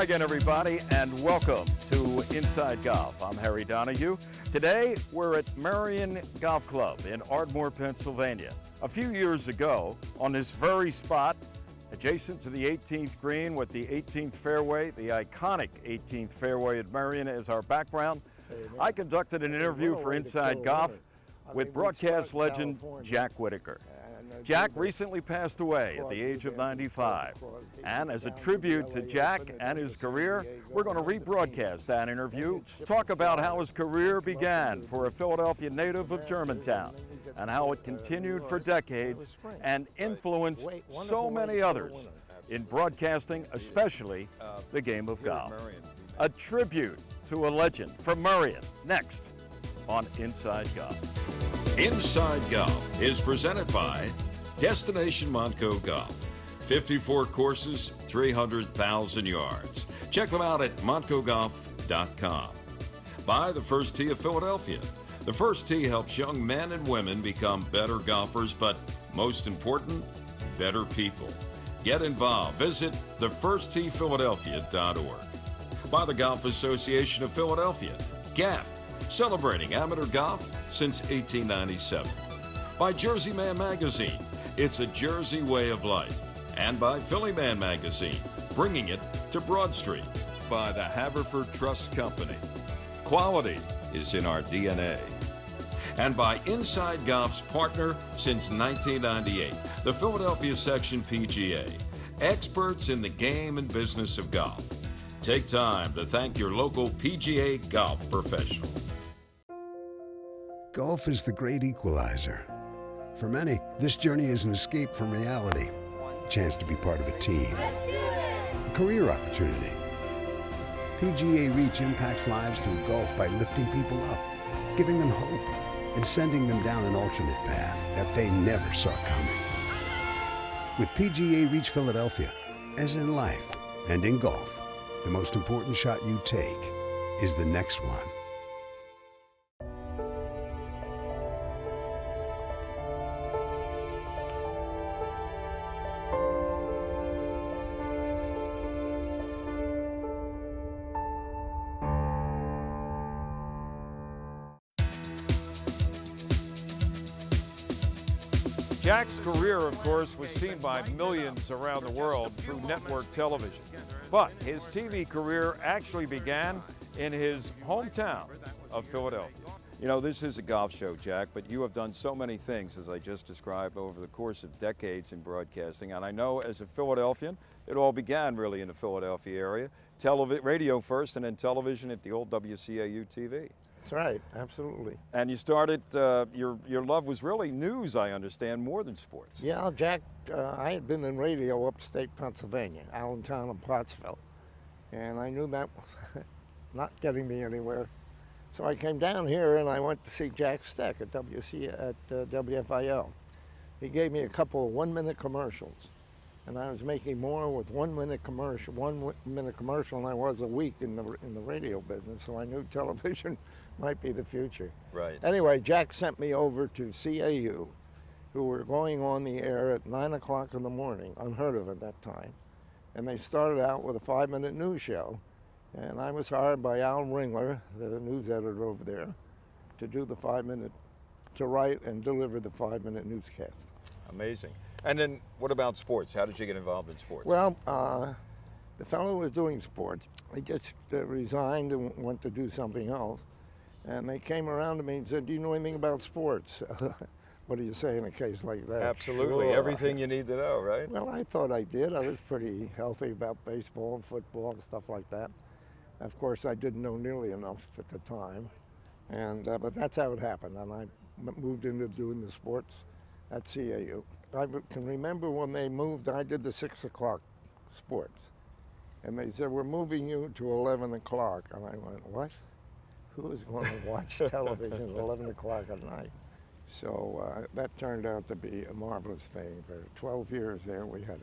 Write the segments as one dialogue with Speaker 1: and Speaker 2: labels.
Speaker 1: again, everybody, and welcome to Inside Golf. I'm Harry Donahue. Today, we're at Marion Golf Club in Ardmore, Pennsylvania. A few years ago, on this very spot, adjacent to the 18th green with the 18th fairway, the iconic 18th fairway at Marion as our background, I conducted an interview for Inside Golf with broadcast legend Jack Whittaker. Jack recently passed away at the age of 95. And as a tribute to Jack and his career, we're going to rebroadcast that interview, talk about how his career began for a Philadelphia native of Germantown and how it continued for decades and influenced so many others in broadcasting, especially the game of golf. A tribute to a legend from Marion, next on Inside Golf.
Speaker 2: Inside Golf is presented by Destination Montco Golf. 54 courses, 300,000 yards. Check them out at montcogolf.com. By the First Tee of Philadelphia. The First Tee helps young men and women become better golfers, but most important, better people. Get involved. Visit thefirsttphiladelphia.org. By the Golf Association of Philadelphia, GAP, celebrating amateur golf since 1897. By Jersey Man Magazine, it's a Jersey way of life. And by Philly Man Magazine, bringing it to Broad Street. By the Haverford Trust Company. Quality is in our DNA. And by Inside Golf's partner since 1998, the Philadelphia Section PGA. Experts in the game and business of golf. Take time to thank your local PGA golf professional.
Speaker 3: Golf is the great equalizer. For many, this journey is an escape from reality, a chance to be part of a team, a career opportunity. PGA Reach impacts lives through golf by lifting people up, giving them hope, and sending them down an alternate path that they never saw coming. With PGA Reach Philadelphia, as in life and in golf, the most important shot you take is the next one.
Speaker 4: Jack's career, of course, was seen by millions around the world through network television. But his TV career actually began in his hometown of Philadelphia. You know, this is a golf show, Jack, but you have done so many things, as I just described, over the course of decades in broadcasting. And I know as a Philadelphian, it all began really in the Philadelphia area. Radio first, and then television at the old WCAU TV.
Speaker 5: That's right, absolutely.
Speaker 4: And you started, your love was really news, I understand, more than sports.
Speaker 5: Yeah, Jack, I had been in radio upstate Pennsylvania, Allentown and Pottsville. And I knew that was not getting me anywhere. So I came down here and I went to see Jack Steck at WFIL. He gave me a couple of one-minute commercials. And I was making more with one-minute commercial than I was a week in the radio business. So I knew television might be the future.
Speaker 4: Right.
Speaker 5: Anyway, Jack sent me over to CAU, who were going on the air at 9 o'clock in the morning, unheard of at that time. And they started out with a 5-minute news show. And I was hired by Al Ringler, the news editor over there, to do the 5-minute, to write and deliver the 5-minute newscast.
Speaker 4: Amazing. And then what about sports? How did you get involved in sports?
Speaker 5: Well, the fellow was doing sports. He just resigned and went to do something else. And they came around to me and said, "Do you know anything about sports?" What do you say in a case like that?
Speaker 4: Absolutely.
Speaker 5: Sure.
Speaker 4: Everything you need to know, right?
Speaker 5: Well, I thought I did. I was pretty healthy about baseball and football and stuff like that. Of course, I didn't know nearly enough at the time. And but that's how it happened. And I moved into doing the sports at CAU. I can remember when they moved, I did the 6 o'clock sports. And they said, "We're moving you to 11 o'clock. And I went, "What? Who is going to watch television at 11 o'clock at night?" So that turned out to be a marvelous thing. For 12 years there, we had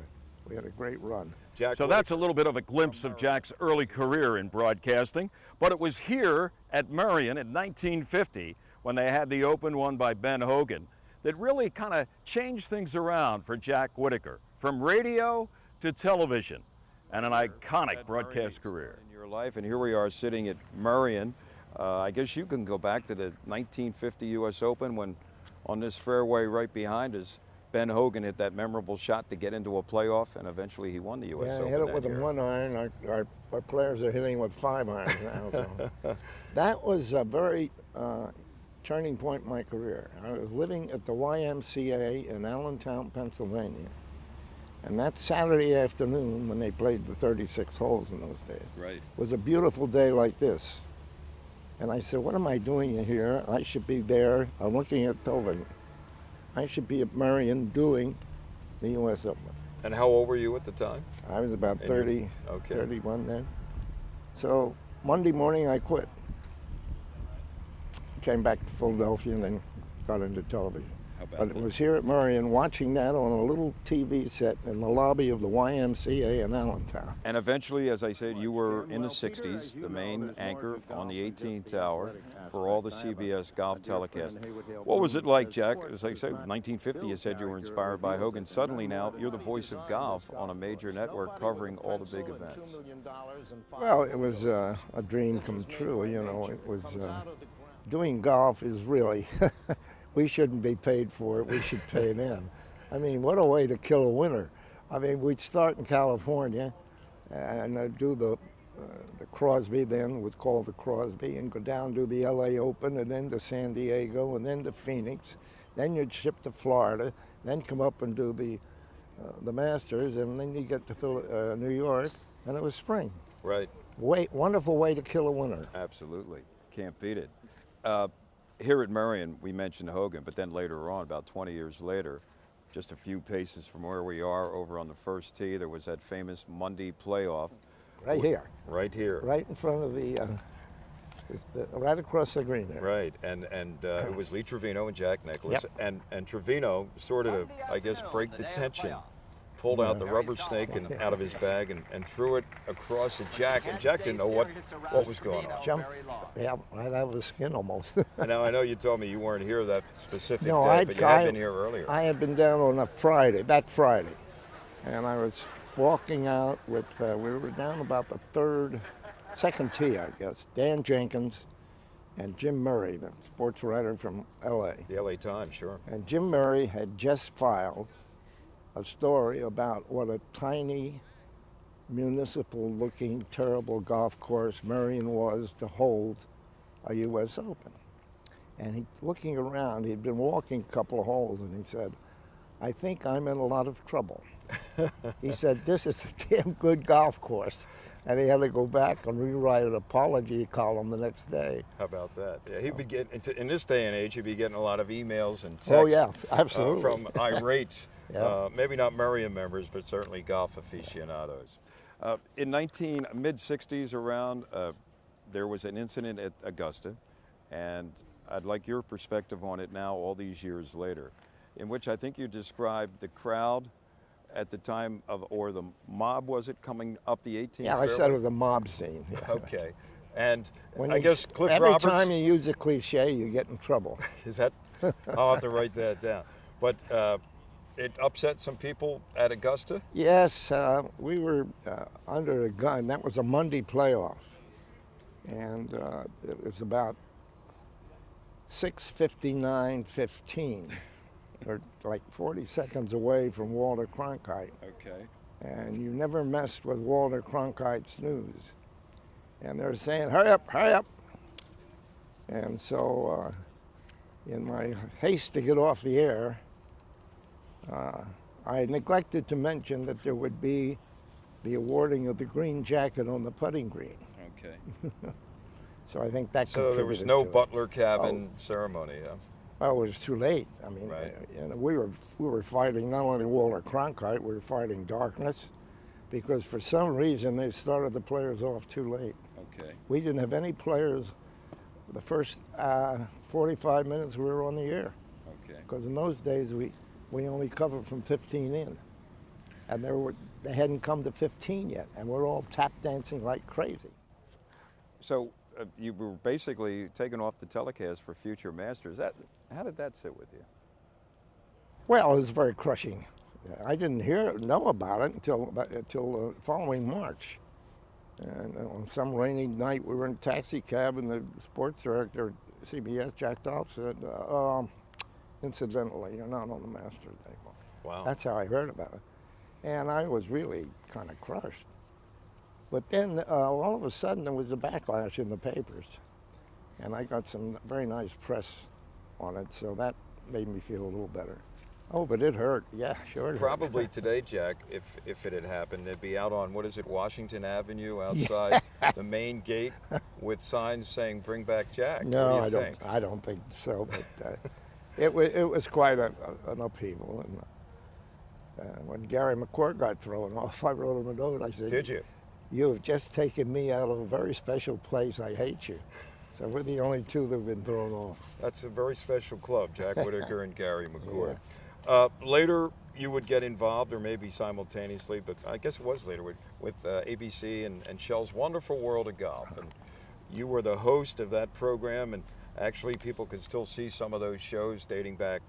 Speaker 5: a great run.
Speaker 4: Jack,
Speaker 1: so that's a little bit of a glimpse of Jack's early career in broadcasting. But it was here at Marion in 1950, when they had the Open won by Ben Hogan, that really kind of changed things around for Jack Whittaker, from radio to television. and an iconic broadcast career.
Speaker 4: In your life, and here we are sitting at Merion. I guess you can go back to the 1950 U.S. Open when on this fairway right behind us, Ben Hogan hit that memorable shot to get into a playoff, and eventually he won the U.S. Open.
Speaker 5: Yeah, hit it with
Speaker 4: that year.
Speaker 5: a 1 iron. Our players are hitting with 5 irons now. So. That was a very turning point in my career. I was living at the YMCA in Allentown, Pennsylvania. And that Saturday afternoon, when they played the 36 holes in those days,
Speaker 4: Right.
Speaker 5: was a beautiful day like this. And I said, what am I doing here? I should be there. I'm looking at television. I should be at Merion doing the U.S. Open.
Speaker 4: And how old were you at the time?
Speaker 5: I was about 30,
Speaker 4: okay.
Speaker 5: 31 then. So Monday morning I quit. Came back to Philadelphia and then got into television.
Speaker 4: How about
Speaker 5: But
Speaker 4: that?
Speaker 5: it was here at Merion watching that on a little TV set in the lobby of the YMCA in Allentown.
Speaker 4: And eventually, as I said, you were in the 60s, the main anchor on the 18th hour for all the CBS golf telecasts. What was it like, Jack? As I said, 1950, you said you were inspired by Hogan. Suddenly now, you're the voice of golf on a major network covering all the big events.
Speaker 5: Well, it was a dream come true, you know. It was doing golf is really, we shouldn't be paid for it, we should pay them. I mean, what a way to kill a winter. I mean, we'd start in California and do the Crosby then, was called the Crosby, and go down to the LA Open and then to San Diego and then to Phoenix. Then you'd ship to Florida, then come up and do the Masters, and then you get to New York, and it was spring.
Speaker 4: Right.
Speaker 5: Wonderful way to kill a winter.
Speaker 4: Absolutely. Can't beat it. Here at Merion, we mentioned Hogan, but then later on, about 20 years later, just a few paces from where we are over on the first tee, there was that famous Monday playoff.
Speaker 5: Right here.
Speaker 4: Right here.
Speaker 5: Right in front of right across the green there.
Speaker 4: Right, and it was Lee Trevino and Jack Nicklaus, and Trevino sort of, I guess, break the tension, pulled out the rubber snake out of his bag and threw it across at Jack, and Jack didn't know what was going on.
Speaker 5: Jumped, yeah, right out of his skin almost.
Speaker 4: And now I know you told me you weren't here that specific
Speaker 5: No,
Speaker 4: day, but you had been here earlier.
Speaker 5: I had been down on that Friday, and I was walking out with, we were down about the second tee, I guess, Dan Jenkins and Jim Murray, the sports writer from L.A.
Speaker 4: The L.A. Times, sure.
Speaker 5: And Jim Murray had just filed a story about what a tiny, municipal-looking, terrible golf course Merion was to hold a U.S. Open. And he, looking around, he'd been walking a couple of holes, and he said, I think I'm in a lot of trouble. He said, this is a damn good golf course. And he had to go back and rewrite an apology column the next day.
Speaker 4: How about that? Yeah, he'd be getting, in this day and age, he'd be getting a lot of emails and texts.
Speaker 5: Oh, yeah, absolutely.
Speaker 4: From irate,
Speaker 5: Yeah.
Speaker 4: maybe not Merion members, but certainly golf aficionados. In mid-60s around, there was an incident at Augusta, and I'd like your perspective on it now, all these years later, in which I think you described the crowd at the time of, or the mob, was it, coming up the 18th
Speaker 5: Yeah, I
Speaker 4: fairway?
Speaker 5: said it was a mob scene. Yeah.
Speaker 4: Okay. And
Speaker 5: When
Speaker 4: I guess Cliff
Speaker 5: every
Speaker 4: Roberts...
Speaker 5: time you use a cliche, you get in trouble.
Speaker 4: Is that? I'll have to write that down. But it upset some people at Augusta?
Speaker 5: Yes, we were under a gun. That was a Monday playoff. And it was about 6:59:15, or like 40 seconds away from Walter Cronkite.
Speaker 4: Okay.
Speaker 5: And you never messed with Walter Cronkite's news. And they're saying, hurry up, hurry up. And so in my haste to get off the air, I neglected to mention that there would be the awarding of the green jacket on the putting green.
Speaker 4: Okay.
Speaker 5: So I think that
Speaker 4: So there was
Speaker 5: contributed
Speaker 4: no
Speaker 5: to it.
Speaker 4: Butler cabin ceremony, yeah?
Speaker 5: Well, it was too late. I mean,
Speaker 4: Right.
Speaker 5: you know, we were fighting not only Walter Cronkite, we were fighting darkness, because for some reason they started the players off too late.
Speaker 4: Okay.
Speaker 5: We didn't have any players the first 45 minutes we were on the air,
Speaker 4: Okay.
Speaker 5: because in those days we only covered from 15 in, and they hadn't come to 15 yet, and we're all tap dancing like crazy.
Speaker 4: So you were basically taken off the telecast for future Masters. How did that sit with you?
Speaker 5: Well, it was very crushing I didn't know about it until the following March. And on some rainy night, we were in a taxi cab, and the sports director at CBS, Jack Dolph, said, incidentally, you're not on the Masters anymore.
Speaker 4: Wow.
Speaker 5: That's how I heard about it. And I was really kind of crushed. But then all of a sudden, there was a backlash in the papers. And I got some very nice press on it, so that made me feel a little better. Oh, but it hurt. Yeah, sure it
Speaker 6: Probably
Speaker 5: hurt.
Speaker 6: today, Jack, if it had happened, it'd be out on, what is it, Washington Avenue outside the main gate with signs saying, "Bring back Jack."
Speaker 5: No,
Speaker 6: what do you think?
Speaker 5: I don't think so. But it was quite an upheaval. And when Gary McCord got thrown off, I wrote him a note. I said,
Speaker 6: Did you?
Speaker 5: "You have just taken me out of a very special place. I hate you." So we're the only two that have been thrown off.
Speaker 6: That's a very special club, Jack Whittaker and Gary McCord.
Speaker 5: Yeah.
Speaker 6: Later, you would get involved, or maybe simultaneously, but I guess it was later, with ABC and Shell's Wonderful World of Golf. And you were the host of that program, and actually people can still see some of those shows dating back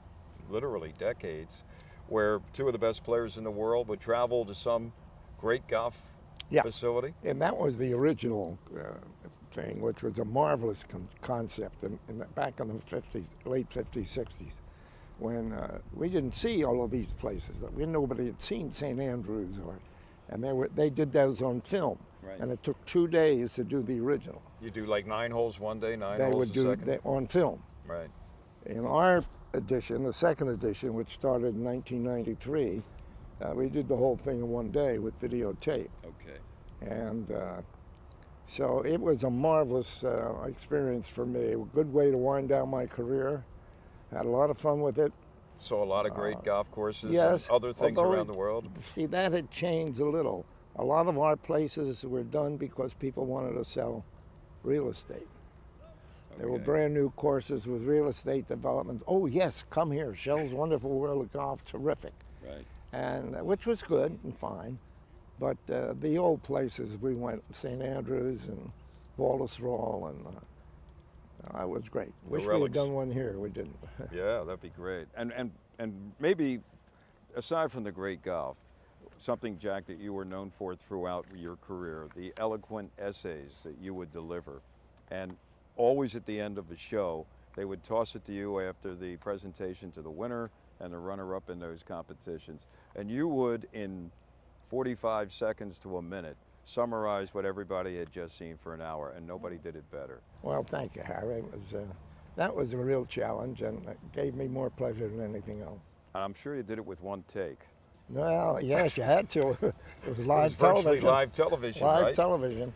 Speaker 6: literally decades, where two of the best players in the world would travel to some great golf facility.
Speaker 5: And that was the original thing, which was a marvelous concept back in the late 50s, 60s. When we didn't see all of these places. Nobody had seen St. Andrews, and they did those on film.
Speaker 6: Right.
Speaker 5: And it took 2 days to do the original.
Speaker 6: You do like 9 holes one day, 9
Speaker 5: They
Speaker 6: holes
Speaker 5: would
Speaker 6: the
Speaker 5: do
Speaker 6: second?
Speaker 5: on film.
Speaker 6: Right.
Speaker 5: In our edition, the second edition, which started in 1993, we did the whole thing in 1 day with videotape.
Speaker 6: Okay.
Speaker 5: And so it was a marvelous experience for me. A good way to wind down my career. Had a lot of fun with it.
Speaker 6: Saw a lot of great golf courses
Speaker 5: Yes,
Speaker 6: and other things
Speaker 5: although
Speaker 6: around the world.
Speaker 5: See, that had changed a little. A lot of our places were done because people wanted to sell real estate. There were
Speaker 6: Okay.
Speaker 5: brand new courses with real estate development. Oh yes, come here, Shell's Wonderful World of Golf, terrific.
Speaker 6: Right.
Speaker 5: And which was good and fine. But the old places we went, St. Andrews and Baltusrol, and it was great. Wish we had
Speaker 6: relics.
Speaker 5: done one here, we didn't.
Speaker 6: Yeah, that'd be great.
Speaker 4: And maybe, aside from the great golf, something, Jack, that you were known for throughout your career, the eloquent essays that you would deliver. And always at the end of the show, they would toss it to you after the presentation to the winner and the runner-up in those competitions. And you would, in 45 seconds to a minute, summarize what everybody had just seen for an hour, and nobody did it better.
Speaker 5: Well, thank you, Harry. That was a real challenge, and it gave me more pleasure than anything else.
Speaker 4: And I'm sure you did it with one take.
Speaker 5: Well, yes, you had to. It was
Speaker 6: It
Speaker 5: live
Speaker 6: was virtually
Speaker 5: television.
Speaker 6: live television,
Speaker 5: Live
Speaker 6: right?
Speaker 5: television.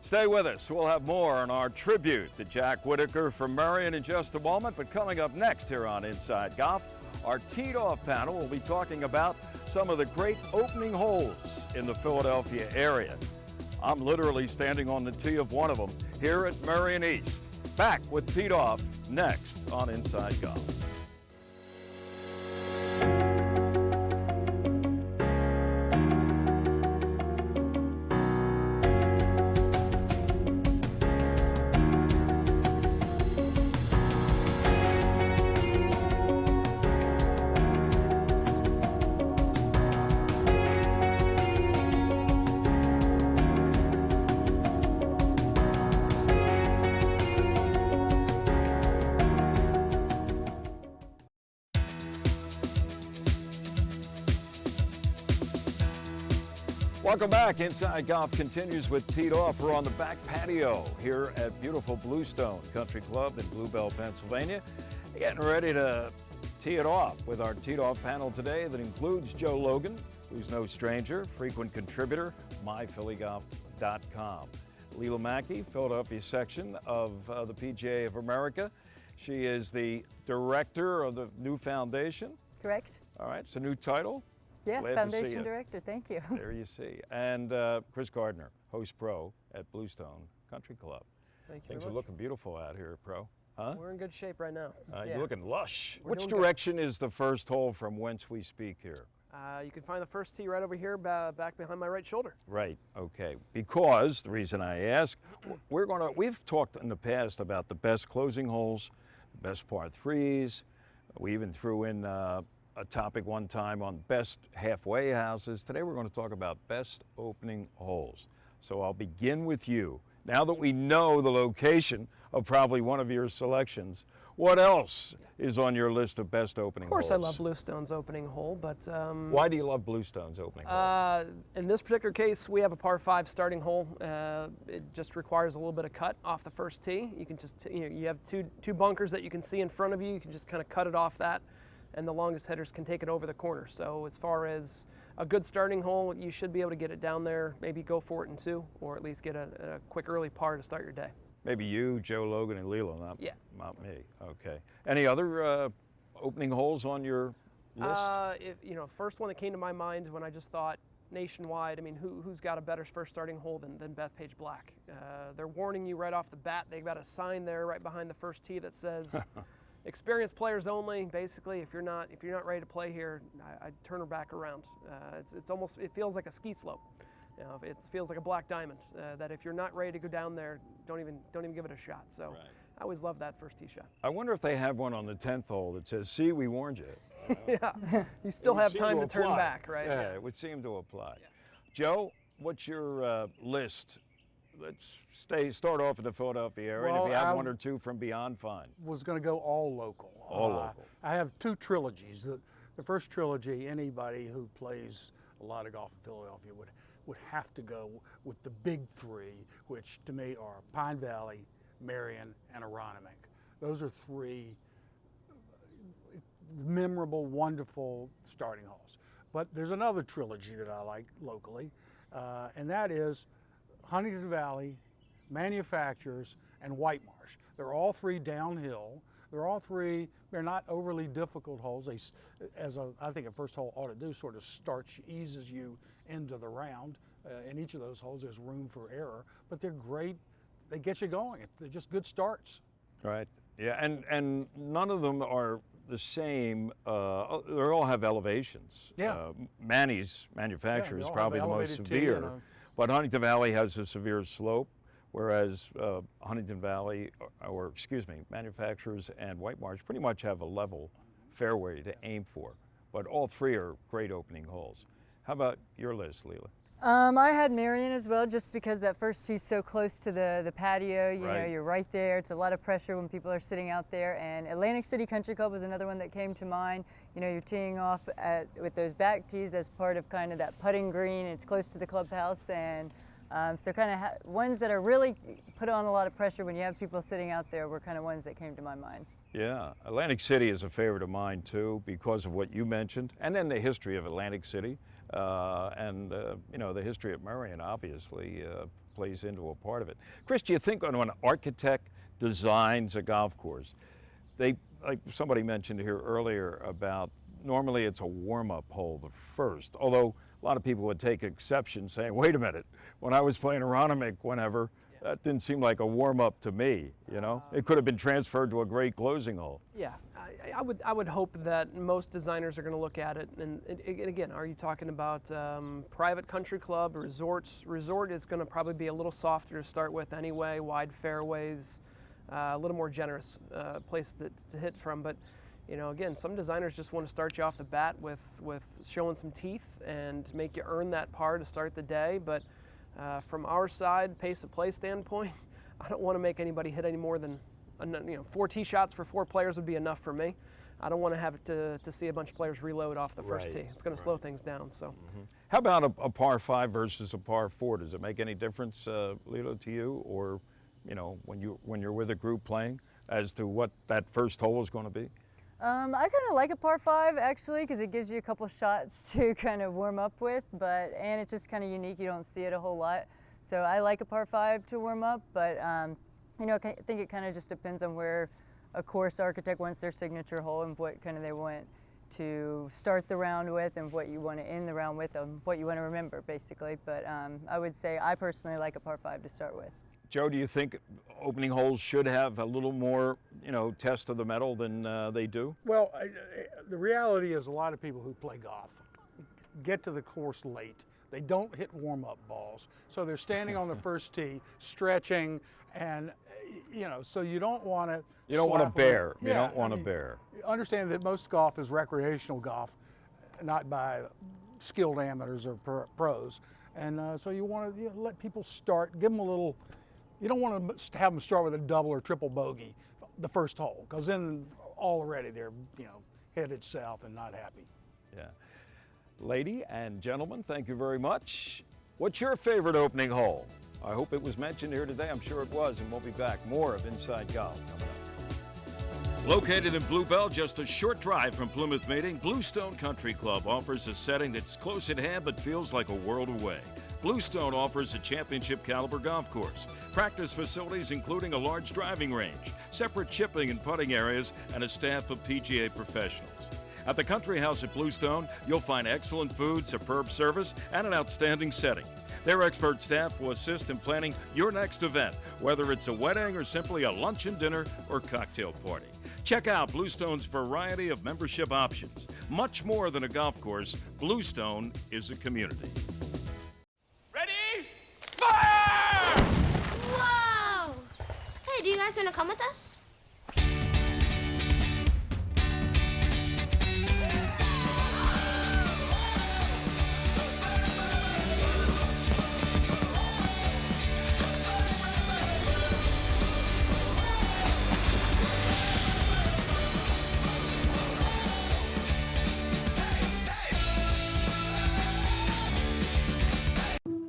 Speaker 4: Stay with us. We'll have more on our tribute to Jack Whittaker from Marion in just a moment. But coming up next here on Inside Golf, our teed off panel will be talking about some of the great opening holes in the Philadelphia area. I'm literally standing on the tee of one of them here at Marion East. Back with Teed Off next on Inside Golf. Welcome back. Inside Golf continues with Teed Off. We're on the back patio here at beautiful Bluestone Country Club in Bluebell, Pennsylvania. Getting ready to tee it off with our Teed Off panel today that includes Joe Logan, who's no stranger, frequent contributor, myphillygolf.com. Leela Mackey, Philadelphia section of the PGA of America. She is the director of the new foundation.
Speaker 7: Correct?
Speaker 4: All right, it's a new title.
Speaker 7: Yeah,
Speaker 4: Glad to see
Speaker 7: Foundation
Speaker 4: you.
Speaker 7: Director, thank you.
Speaker 4: There you see. And Chris Gardner, host pro at Bluestone Country Club.
Speaker 8: Thank you
Speaker 4: Things
Speaker 8: very
Speaker 4: are
Speaker 8: much.
Speaker 4: looking beautiful out here, pro. Huh?
Speaker 8: We're in good shape right now. Yeah.
Speaker 4: You're looking lush.
Speaker 8: We're
Speaker 4: Which
Speaker 8: doing good.
Speaker 4: direction is the first hole from whence we speak here?
Speaker 8: You can find the first tee right over here, back behind my right shoulder.
Speaker 4: Right, okay. Because, the reason I ask, we've talked in the past about the best closing holes, the best par threes. We even threw in
Speaker 1: a topic one time on best halfway houses. Today we're going to talk about best opening holes. So I'll begin with you. Now that we know the location of probably one of your selections, what else is on your list of best opening holes?
Speaker 8: Of course, I love Bluestone's opening hole, but
Speaker 1: why do you love Bluestone's opening hole?
Speaker 8: in this particular case, we have a par 5 starting hole. It just requires a little bit of cut off the first tee. You can just, you have two bunkers that you can see in front of you. You can just kind of cut it off that, and the longest hitters can take it over the corner. So as far as a good starting hole, you should be able to get it down there, maybe go for it in 2, or at least get a quick early par to start your day.
Speaker 1: Maybe you, Joe Logan, and Lilo, not me. Okay. Any other opening holes on your list?
Speaker 8: First one that came to my mind when I just thought nationwide, I mean, who's got a better first starting hole than Bethpage Black? They're warning you right off the bat. They've got a sign there right behind the first tee that says experienced players only. Basically, if you're not ready to play here, I'd turn her back around. It feels like a ski slope. It feels like a black diamond. That if you're not ready to go down there, don't even give it a shot. So right. I always love that first tee shot.
Speaker 1: I wonder if they have one on the 10th hole that says, "See, we warned you."
Speaker 8: Yeah, you still have time to turn back, right?
Speaker 1: Yeah, it would seem to apply. Yeah. Joe, what's your list? Let's start off in the Philadelphia area.
Speaker 7: Well,
Speaker 1: if you have one or two from beyond, fine.
Speaker 7: Was going to go all local.
Speaker 1: All local.
Speaker 7: I have 2 trilogies. The first trilogy, anybody who plays a lot of golf in Philadelphia would have to go with the big 3, which to me are Pine Valley, Marion, and Aronimink. Those are 3 memorable, wonderful starting holes. But there's another trilogy that I like locally, and that is Huntington Valley, Manufacturers, and White Marsh. They're all 3 downhill. They're not overly difficult holes. I think a first hole ought to do, sort of eases you into the round. In each of those holes, there's room for error, but they're great. They get you going. They're just good starts.
Speaker 1: Right. Yeah, and none of them are the same. They all have elevations.
Speaker 7: Yeah.
Speaker 1: Manny's Manufacturer is probably the most severe, but Huntington Valley has a severe slope, whereas Huntington Valley, Manufacturers and White Marsh pretty much have a level fairway to aim for. But all 3 are great opening holes. How about your list, Leela?
Speaker 9: I had Marion as well, just because that first tee's so close to the patio. You know, you're right there. It's a lot of pressure when people are sitting out there. And Atlantic City Country Club was another one that came to mind. You know, you're teeing off with those back tees as part of kind of that putting green. It's close to the clubhouse, and so kind of ones that are really put on a lot of pressure when you have people sitting out there were kind of ones that came to my mind.
Speaker 1: Yeah, Atlantic City is a favorite of mine too, because of what you mentioned, and then the history of Atlantic City, and the history of Marion obviously plays into a part of it. Chris, do you think when an architect designs a golf course, like somebody mentioned here earlier about normally it's a warm-up hole, the first, although a lot of people would take exception saying, wait a minute, when I was playing Aronimink whenever, that didn't seem like a warm-up to me, you know? It could have been transferred to a great closing hole.
Speaker 8: Yeah, I would hope that most designers are going to look at it, and again, are you talking about private country club, resorts? Resort is going to probably be a little softer to start with anyway, wide fairways, a little more generous place to hit from, but again, some designers just want to start you off the bat with showing some teeth and make you earn that par to start the day, but from our side, pace of play standpoint, I don't want to make anybody hit any more than 4 tee shots for 4 players would be enough for me. I don't want to have to see a bunch of players reload off the first tee. It's going to slow things down. So,
Speaker 1: how about a par 5 versus a par 4? Does it make any difference, Lilo, to you, or when you're with a group playing, as to what that first hole is going to be?
Speaker 9: I kind of like a par 5 actually, because it gives you a couple shots to kind of warm up with, and it's just kind of unique. You don't see it a whole lot, so I like a par 5 to warm up. But I think it kind of just depends on where a course architect wants their signature hole and what kind of they want to start the round with and what you want to end the round with and what you want to remember, basically. But I would say I personally like a par 5 to start with.
Speaker 1: Joe, do you think opening holes should have a little more, test of the metal than they do?
Speaker 7: Well, the reality is a lot of people who play golf get to the course late. They don't hit warm-up balls. So they're standing on the first tee, stretching, and so you don't want to.
Speaker 1: You don't want to bear. You don't want to bear.
Speaker 7: Understand that most golf is recreational golf, not by skilled amateurs or pros, and so you want to let people start. Give them a little. You don't want to have them start with a double or triple bogey the first hole, because then already they're headed south and not happy.
Speaker 1: Yeah. Lady and gentlemen, thank you very much. What's your favorite opening hole? I hope it was mentioned here today. I'm sure it was, and we'll be back. More of Inside Golf coming up.
Speaker 2: Located in Bluebell, just a short drive from Plymouth Meeting, Bluestone Country Club offers a setting that's close at hand but feels like a world away. Bluestone offers a championship caliber golf course, practice facilities including a large driving range, separate chipping and putting areas, and a staff of PGA professionals. At the Country House at Bluestone, you'll find excellent food, superb service, and an outstanding setting. Their expert staff will assist in planning your next event, whether it's a wedding or simply a luncheon, dinner, or cocktail party. Check out Bluestone's variety of membership options. Much more than a golf course, Bluestone is a community.
Speaker 10: Ready? Fire!
Speaker 11: Whoa! Hey, do you guys want to come with us?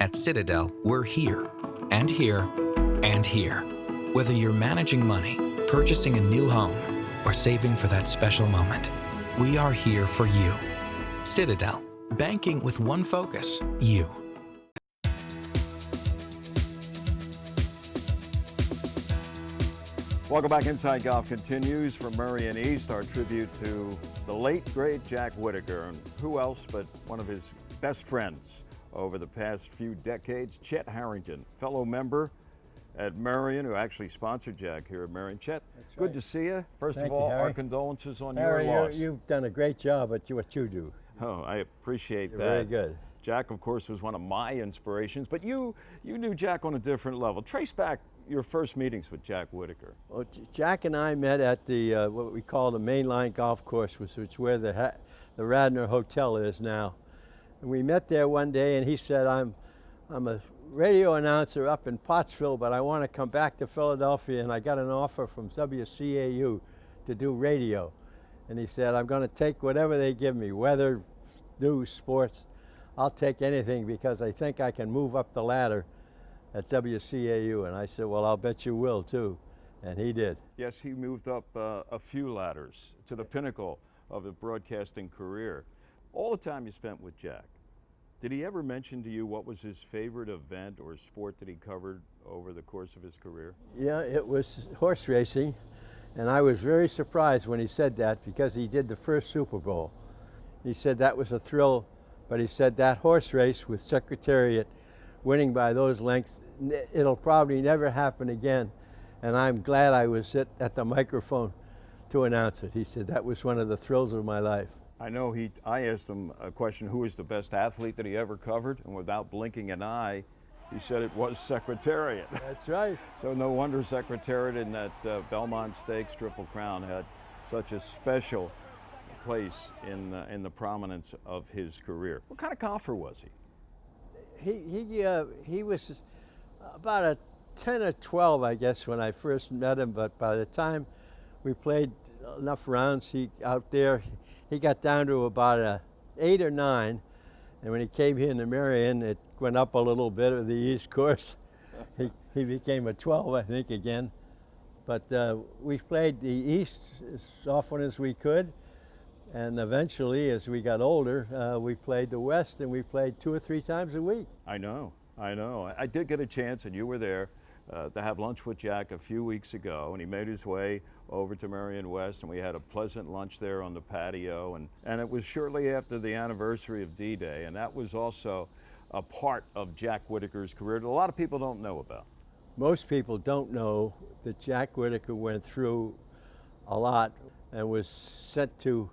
Speaker 12: At Citadel, we're here, and here, and here. Whether you're managing money, purchasing a new home, or saving for that special moment, we are here for you. Citadel, banking with one focus, you.
Speaker 1: Welcome back. Inside Golf continues from Marion East, our tribute to the late, great Jack Whittaker, and who else but one of his best friends over the past few decades, Chet Harrington, fellow member at Marion, who actually sponsored Jack here at Marion. Chet, good to see you. First of all, our condolences on your loss.
Speaker 13: You've done a great job at what you do.
Speaker 1: Oh, I appreciate that.
Speaker 13: Very good.
Speaker 1: Jack, of course, was one of my inspirations, but you knew Jack on a different level. Trace back your first meetings with Jack Whittaker.
Speaker 13: Well, Jack and I met at the what we call the Mainline Golf Course, which is where the Radnor Hotel is now. And we met there one day, and he said, I'm a radio announcer up in Pottsville, but I want to come back to Philadelphia, and I got an offer from WCAU to do radio. And he said, I'm going to take whatever they give me, weather, news, sports. I'll take anything because I think I can move up the ladder at WCAU. And I said, well, I'll bet you will, too. And he did.
Speaker 1: Yes, he moved up a few ladders to the pinnacle of a broadcasting career. All the time you spent with Jack, did he ever mention to you what was his favorite event or sport that he covered over the course of his career?
Speaker 13: Yeah, it was horse racing, and I was very surprised when he said that because he did the first Super Bowl. He said that was a thrill, but he said that horse race with Secretariat winning by those lengths, it'll probably never happen again, and I'm glad I was at the microphone to announce it. He said that was one of the thrills of my life.
Speaker 1: I know I asked him a question, who was the best athlete that he ever covered? And without blinking an eye, he said it was Secretariat.
Speaker 13: That's right.
Speaker 1: So no wonder Secretariat in that Belmont Stakes Triple Crown had such a special place in the prominence of his career. What kind of golfer was he?
Speaker 13: He was about a 10 or 12, I guess, when I first met him, but by the time we played enough rounds out there, he got down to about a 8 or 9, and when he came here to Marion, it went up a little bit of the East course. He became a 12, I think, again. But we played the East as often as we could, and eventually, as we got older, we played the West, and we played 2 or 3 times a week.
Speaker 1: I know. I did get a chance, and you were there, to have lunch with Jack a few weeks ago, and he made his way over to Marion West, and we had a pleasant lunch there on the patio, and it was shortly after the anniversary of D-Day, and that was also a part of Jack Whittaker's career that a lot of people don't know about.
Speaker 13: Most people don't know that Jack Whittaker went through a lot and was sent to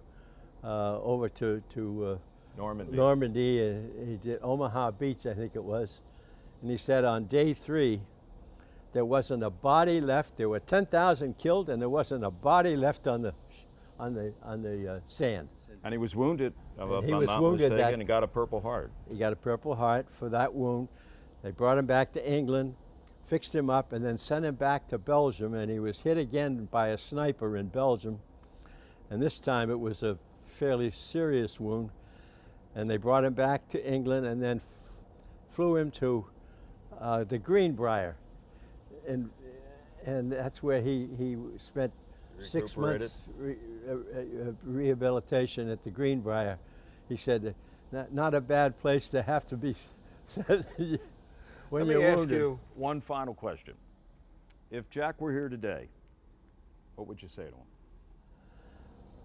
Speaker 13: over to Normandy, and he did Omaha Beach, I think it was. And he said on day 3, there wasn't a body left. There were 10,000 killed, and there wasn't a body left on the sand.
Speaker 6: And he was wounded, if
Speaker 13: he
Speaker 6: I'm
Speaker 13: was
Speaker 6: not
Speaker 13: wounded
Speaker 6: mistaken, and got a Purple Heart.
Speaker 13: He got a Purple Heart for that wound. They brought him back to England, fixed him up, and then sent him back to Belgium, and he was hit again by a sniper in Belgium. And this time it was a fairly serious wound. And they brought him back to England and then flew him to the Greenbrier. And that's where he spent 6 months rehabilitation at the Greenbrier. He said, not a bad place to have to be sent when you're wounded.
Speaker 1: Let me ask you one final question. If Jack were here today, what would you say to him?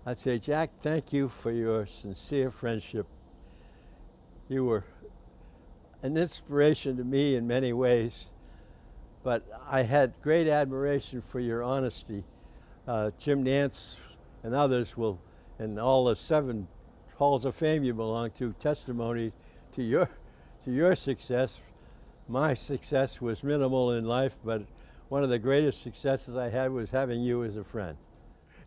Speaker 13: I'd say, Jack, thank you for your sincere friendship. You were an inspiration to me in many ways, but I had great admiration for your honesty. Jim Nance and others will, and all the 7 halls of fame you belong to, testimony to your success. My success was minimal in life, but one of the greatest successes I had was having you as a friend.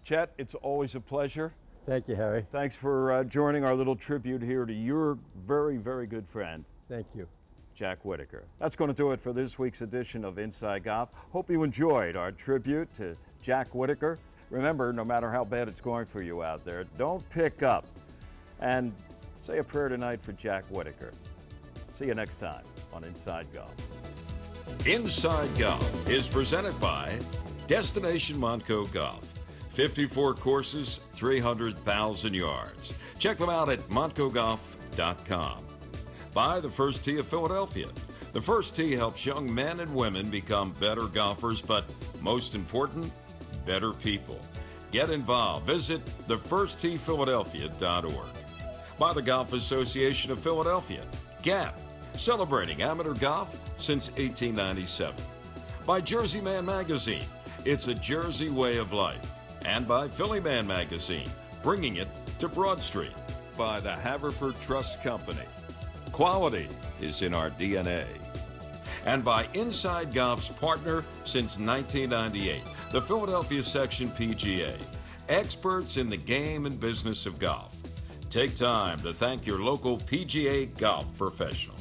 Speaker 1: Chet, it's always a pleasure.
Speaker 13: Thank you, Harry.
Speaker 1: Thanks for joining our little tribute here to your very, very good friend.
Speaker 13: Thank you.
Speaker 1: Jack Whittaker. That's going to do it for this week's edition of Inside Golf. Hope you enjoyed our tribute to Jack Whittaker. Remember, no matter how bad it's going for you out there, don't pick up. And say a prayer tonight for Jack Whittaker. See you next time on Inside Golf.
Speaker 2: Inside Golf is presented by Destination Montco Golf. 54 courses, 300,000 yards. Check them out at montcogolf.com. By the First Tee of Philadelphia. The First Tee helps young men and women become better golfers, but most important, better people. Get involved. Visit thefirstteephiladelphia.org. By the Golf Association of Philadelphia. GAP, celebrating amateur golf since 1897. By Jersey Man Magazine. It's a Jersey way of life. And by Philly Man Magazine, bringing it to Broad Street. By the Haverford Trust Company. Quality is in our DNA. And by Inside Golf's partner since 1998, the Philadelphia Section PGA. Experts in the game and business of golf. Take time to thank your local PGA golf professional.